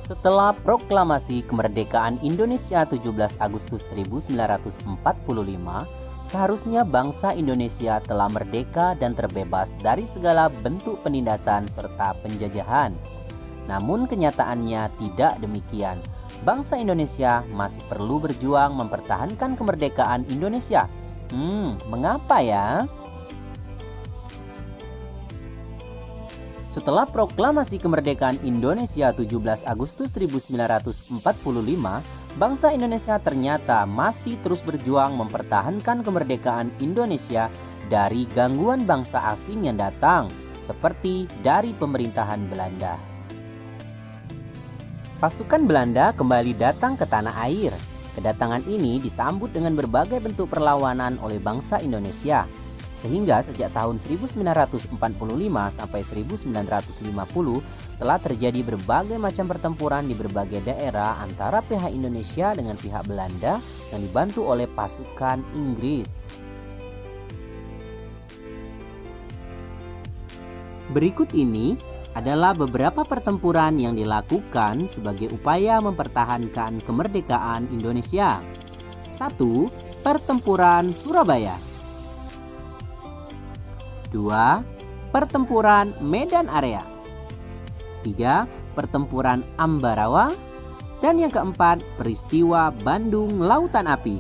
Setelah proklamasi kemerdekaan Indonesia 17 Agustus 1945, seharusnya bangsa Indonesia telah merdeka dan terbebas dari segala bentuk penindasan serta penjajahan. Namun kenyataannya tidak demikian. Bangsa Indonesia masih perlu berjuang mempertahankan kemerdekaan Indonesia. Mengapa ya? Setelah proklamasi kemerdekaan Indonesia 17 Agustus 1945, bangsa Indonesia ternyata masih terus berjuang mempertahankan kemerdekaan Indonesia dari gangguan bangsa asing yang datang, seperti dari pemerintahan Belanda. Pasukan Belanda kembali datang ke tanah air. Kedatangan ini disambut dengan berbagai bentuk perlawanan oleh bangsa Indonesia. Sehingga sejak tahun 1945 sampai 1950 telah terjadi berbagai macam pertempuran di berbagai daerah antara pihak Indonesia dengan pihak Belanda yang dibantu oleh pasukan Inggris. Berikut ini adalah beberapa pertempuran yang dilakukan sebagai upaya mempertahankan kemerdekaan Indonesia. 1. Pertempuran Surabaya. 2. Pertempuran Medan Area. 3. Pertempuran Ambarawa. Dan yang keempat, peristiwa Bandung Lautan Api.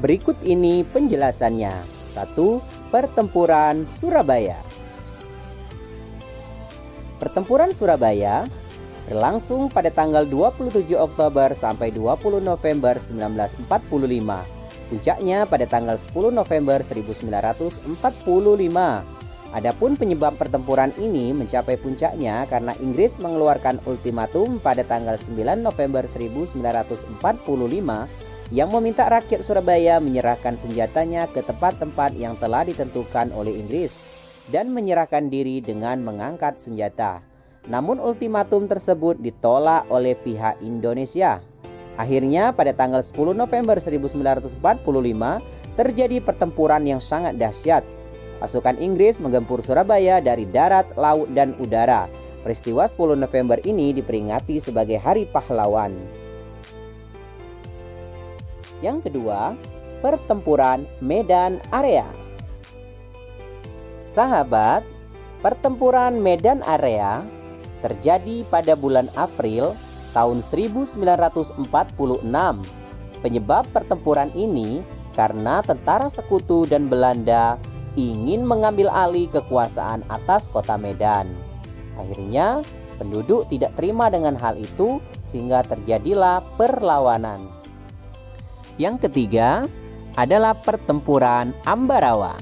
Berikut ini penjelasannya. 1. Pertempuran Surabaya. Pertempuran Surabaya berlangsung pada tanggal 27 Oktober sampai 20 November 1945. Puncaknya pada tanggal 10 November 1945. Adapun penyebab pertempuran ini mencapai puncaknya karena Inggris mengeluarkan ultimatum pada tanggal 9 November 1945 yang meminta rakyat Surabaya menyerahkan senjatanya ke tempat-tempat yang telah ditentukan oleh Inggris dan menyerahkan diri dengan mengangkat senjata. Namun ultimatum tersebut ditolak oleh pihak Indonesia. Akhirnya pada tanggal 10 November 1945 terjadi pertempuran yang sangat dahsyat. Pasukan Inggris menggempur Surabaya dari darat, laut, dan udara. Peristiwa 10 November ini diperingati sebagai Hari Pahlawan. Yang kedua, pertempuran Medan Area. Sahabat, pertempuran Medan Area terjadi pada bulan April tahun 1946. Penyebab pertempuran ini karena tentara sekutu dan Belanda ingin mengambil alih kekuasaan atas kota Medan. Akhirnya penduduk tidak terima dengan hal itu sehingga terjadilah perlawanan. Yang ketiga adalah pertempuran Ambarawa.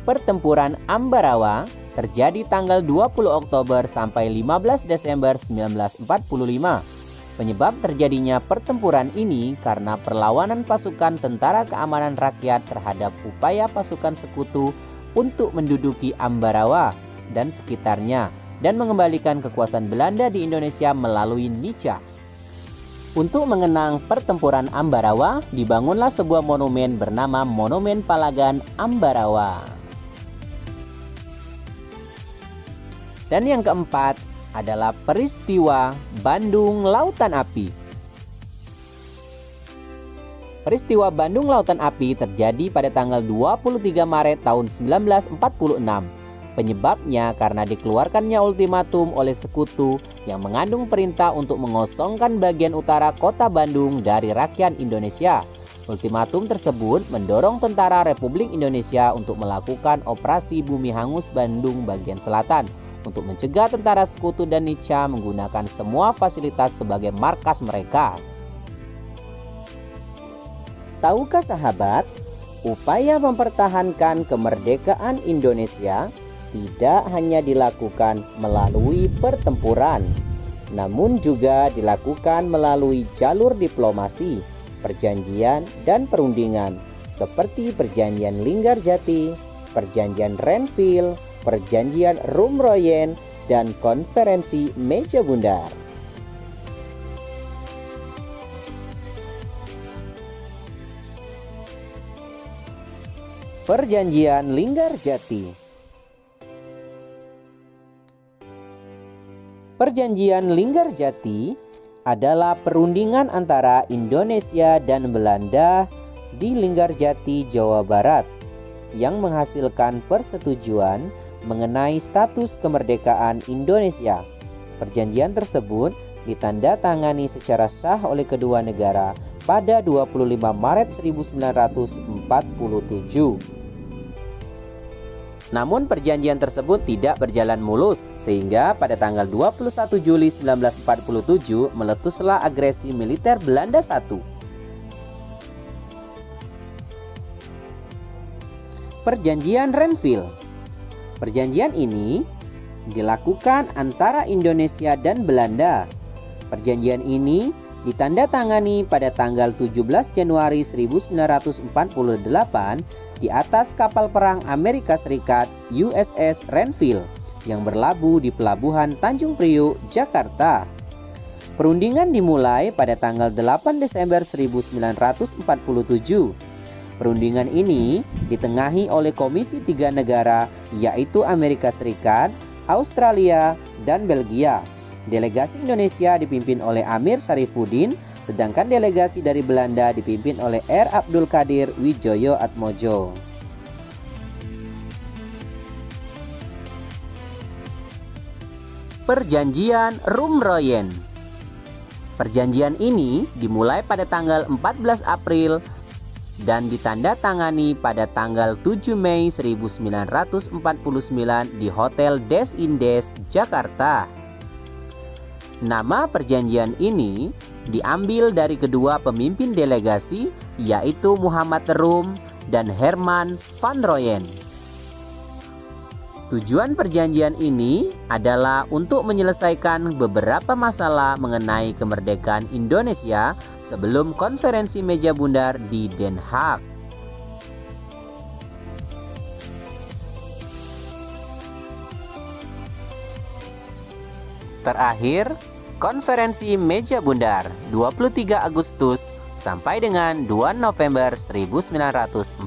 Pertempuran Ambarawa terjadi tanggal 20 Oktober sampai 15 Desember 1945. Penyebab terjadinya pertempuran ini karena perlawanan pasukan Tentara Keamanan Rakyat terhadap upaya pasukan sekutu untuk menduduki Ambarawa dan sekitarnya dan mengembalikan kekuasaan Belanda di Indonesia melalui Nica. Untuk mengenang pertempuran Ambarawa, dibangunlah sebuah monumen bernama Monumen Palagan Ambarawa. Dan yang keempat adalah peristiwa Bandung Lautan Api. Peristiwa Bandung Lautan Api terjadi pada tanggal 23 Maret tahun 1946. Penyebabnya karena dikeluarkannya ultimatum oleh sekutu yang mengandung perintah untuk mengosongkan bagian utara kota Bandung dari rakyat Indonesia. Ultimatum tersebut mendorong tentara Republik Indonesia untuk melakukan operasi Bumi Hangus Bandung bagian selatan untuk mencegah tentara sekutu dan Nica menggunakan semua fasilitas sebagai markas mereka. Tahukah sahabat, upaya mempertahankan kemerdekaan Indonesia tidak hanya dilakukan melalui pertempuran, namun juga dilakukan melalui jalur diplomasi, perjanjian, dan perundingan seperti Perjanjian Linggarjati, Perjanjian Renville, Perjanjian Rumroyen, dan Konferensi Meja Bundar. Perjanjian Linggarjati. Perjanjian Linggarjati adalah perundingan antara Indonesia dan Belanda di Linggarjati, Jawa Barat yang menghasilkan persetujuan mengenai status kemerdekaan Indonesia. Perjanjian tersebut ditandatangani secara sah oleh kedua negara pada 25 Maret 1947. Namun perjanjian tersebut tidak berjalan mulus sehingga pada tanggal 21 Juli 1947 meletuslah agresi militer Belanda I. Perjanjian Renville. Perjanjian ini dilakukan antara Indonesia dan Belanda. Perjanjian ini ditandatangani pada tanggal 17 Januari 1948 di atas kapal perang Amerika Serikat USS Renville yang berlabuh di pelabuhan Tanjung Priok, Jakarta. Perundingan dimulai pada tanggal 8 Desember 1947. Perundingan ini ditengahi oleh Komisi 3 negara yaitu Amerika Serikat, Australia, dan Belgia. Delegasi Indonesia dipimpin oleh Amir Syarifuddin, sedangkan delegasi dari Belanda dipimpin oleh R. Abdul Qadir Widjoyo Atmojo. Perjanjian Rumroyen. Perjanjian ini dimulai pada tanggal 14 April dan ditandatangani pada tanggal 7 Mei 1949 di Hotel Des Indes, Jakarta. Nama perjanjian ini diambil dari kedua pemimpin delegasi yaitu Muhammad Rum dan Herman van Royen. Tujuan perjanjian ini adalah untuk menyelesaikan beberapa masalah mengenai kemerdekaan Indonesia sebelum konferensi meja bundar di Den Haag. Terakhir, konferensi meja bundar 23 Agustus sampai dengan 2 November 1949.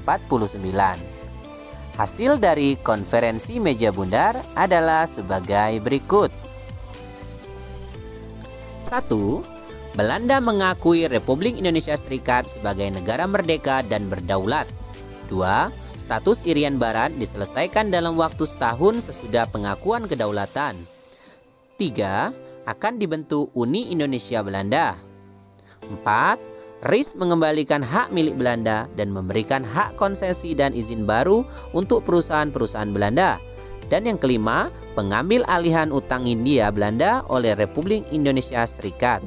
Hasil dari konferensi meja bundar adalah sebagai berikut. 1. Belanda mengakui Republik Indonesia Serikat sebagai negara merdeka dan berdaulat. 2. Status Irian Barat diselesaikan dalam waktu setahun sesudah pengakuan kedaulatan. 3. Akan dibentuk Uni Indonesia Belanda. 4. RIS mengembalikan hak milik Belanda dan memberikan hak konsesi dan izin baru untuk perusahaan-perusahaan Belanda. Dan yang kelima, pengambil alihan utang Hindia Belanda oleh Republik Indonesia Serikat.